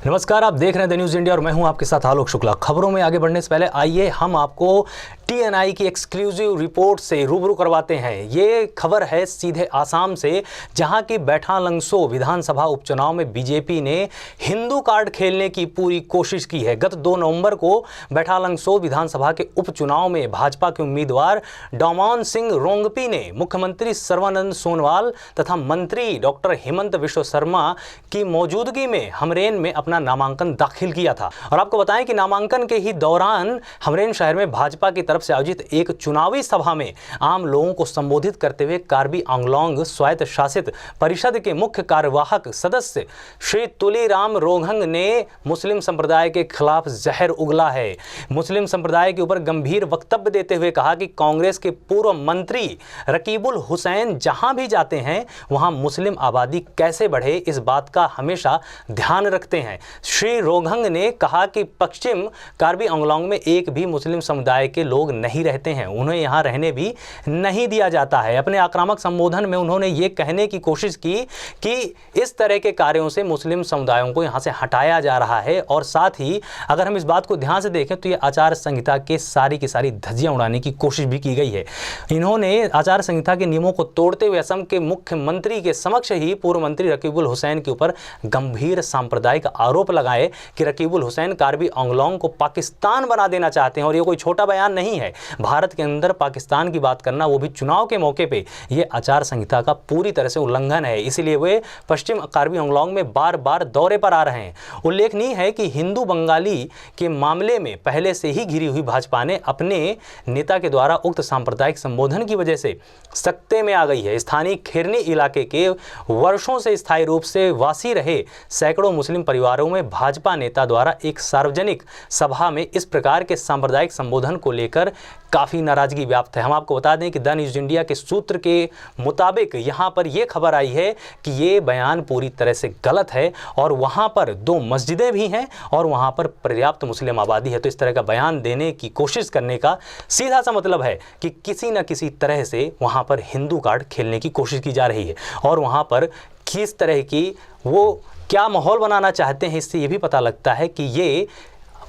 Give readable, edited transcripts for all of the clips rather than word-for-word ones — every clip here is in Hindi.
नमस्कार, आप देख रहे हैं द न्यूज़ इंडिया और मैं हूं आपके साथ आलोक शुक्ला। खबरों में आगे बढ़ने से पहले आइए हम आपको टीएनआई की एक्सक्लूसिव रिपोर्ट से रूबरू करवाते हैं। ये खबर है सीधे आसाम से, जहां की बैठालंगसो विधानसभा उपचुनाव में बीजेपी ने हिंदू कार्ड खेलने की पूरी कोशिश की है। गत 2 नवंबर को बैठालंगसो विधानसभा के उपचुनाव में भाजपा के उम्मीदवार डोमन सिंह रोंगपी ने मुख्यमंत्री सर्बानंद सोनोवाल तथा मंत्री डॉक्टर हेमंत विश्व शर्मा की मौजूदगी में हमरेन में अपना नामांकन दाखिल किया था। और आपको बताएं कि नामांकन के ही दौरान हमरेन शहर में भाजपा की तरफ से आयोजित एक चुनावी सभा में आम लोगों को संबोधित करते हुए कार्बी आंगलोंग स्वायत्त शासित परिषद के मुख्य कार्यवाहक सदस्य श्री तुलीराम रोंघंग ने मुस्लिम संप्रदाय के खिलाफ जहर उगला है। मुस्लिम संप्रदाय के ऊपर गंभीर वक्तव्य देते हुए कहा कि कांग्रेस के पूर्व मंत्री रकीबुल हुसैन जहां भी जाते हैं वहां मुस्लिम आबादी कैसे बढ़े, इस बात का हमेशा ध्यान रखते हैं। श्री रोंघंग ने कहा कि पश्चिम कार्बी आंगलोंग में एक भी मुस्लिम समुदाय के लोग नहीं रहते हैं, उन्हें यहां रहने भी नहीं दिया जाता है। अपने आक्रामक संबोधन में उन्होंने ये कहने की कोशिश की कि इस तरह के कार्यों से मुस्लिम समुदायों को यहां से हटाया जा रहा है। और साथ ही अगर हम इस बात को ध्यान से देखें तो ये आचार संहिता के सारी की सारी धज्जियां उड़ाने की कोशिश भी की गई है। इन्होंने आचार संहिता के नियमों को तोड़ते हुए असम के मुख्यमंत्री के समक्ष ही पूर्व मंत्री रकीबुल हुसैन के ऊपर गंभीर सांप्रदायिक आरोप लगाए कि रकीबुल हुसैन कार्बी आंगलोंग को पाकिस्तान बना देना चाहते हैं। और ये कोई छोटा बयान नहीं है। भारत के अंदर पाकिस्तान की बात करना, वो भी चुनाव के मौके पे, ये आचार संहिता का पूरी तरह से उल्लंघन है। इसीलिए वे पश्चिम कार्बी आंगलोंग में बार बार दौरे पर आ रहे हैं। उल्लेखनीय है कि हिंदू बंगाली के मामले में पहले से ही घिरी हुई भाजपा ने अपने नेता के द्वारा उक्त सांप्रदायिक संबोधन की वजह से सख्ते में आ गई है। स्थानीय खिरनी इलाके के वर्षों से स्थायी रूप से वासी रहे सैकड़ों मुस्लिम परिवारों में भाजपा नेता द्वारा एक सार्वजनिक सभा में इस प्रकार के सांप्रदायिक संबोधन को लेकर काफ़ी नाराजगी व्याप्त है। हम आपको बता दें कि द न्यूज़ इंडिया के सूत्र के मुताबिक यहाँ पर यह खबर आई है कि ये बयान पूरी तरह से गलत है और वहाँ पर 2 मस्जिदें भी हैं और वहाँ पर पर्याप्त मुस्लिम आबादी है। तो इस तरह का बयान देने की कोशिश करने का सीधा सा मतलब है कि किसी न किसी तरह से वहाँ पर हिंदू कार्ड खेलने की कोशिश की जा रही है। और वहाँ पर किस तरह की वो क्या माहौल बनाना चाहते हैं, इससे ये भी पता लगता है कि ये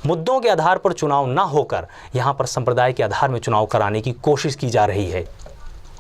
मुद्दों के आधार पर चुनाव ना होकर यहाँ पर संप्रदाय के आधार में चुनाव कराने की कोशिश की जा रही है।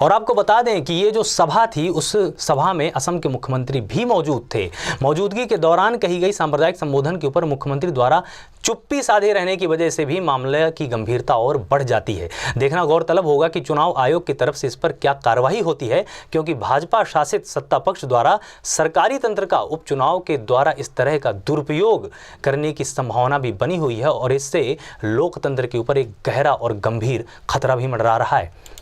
और आपको बता दें कि ये जो सभा थी, उस सभा में असम के मुख्यमंत्री भी मौजूद थे। मौजूदगी के दौरान कही गई सांप्रदायिक संबोधन के ऊपर मुख्यमंत्री द्वारा चुप्पी साधे रहने की वजह से भी मामले की गंभीरता और बढ़ जाती है। देखना गौरतलब होगा कि चुनाव आयोग की तरफ से इस पर क्या कार्रवाई होती है, क्योंकि भाजपा शासित सत्ता पक्ष द्वारा सरकारी तंत्र का उपचुनाव के द्वारा इस तरह का दुरुपयोग करने की संभावना भी बनी हुई है और इससे लोकतंत्र के ऊपर एक गहरा और गंभीर खतरा भी मंडरा रहा है।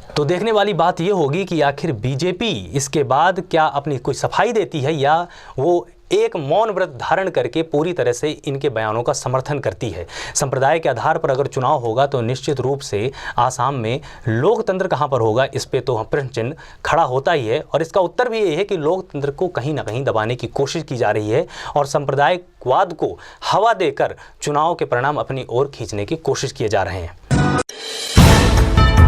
तो देखने वाली बात यह होगी कि आखिर बीजेपी इसके बाद क्या अपनी कोई सफाई देती है या वो एक मौन व्रत धारण करके पूरी तरह से इनके बयानों का समर्थन करती है। संप्रदाय के आधार पर अगर चुनाव होगा तो निश्चित रूप से आसाम में लोकतंत्र कहां पर होगा, इस पे तो प्रश्न चिन्ह खड़ा होता ही है। और इसका उत्तर भी ये है कि लोकतंत्र को कहीं ना कहीं दबाने की कोशिश की जा रही है और सांप्रदायिकवाद को हवा देकर चुनाव के परिणाम अपनी ओर खींचने की कोशिश किए जा रहे हैं।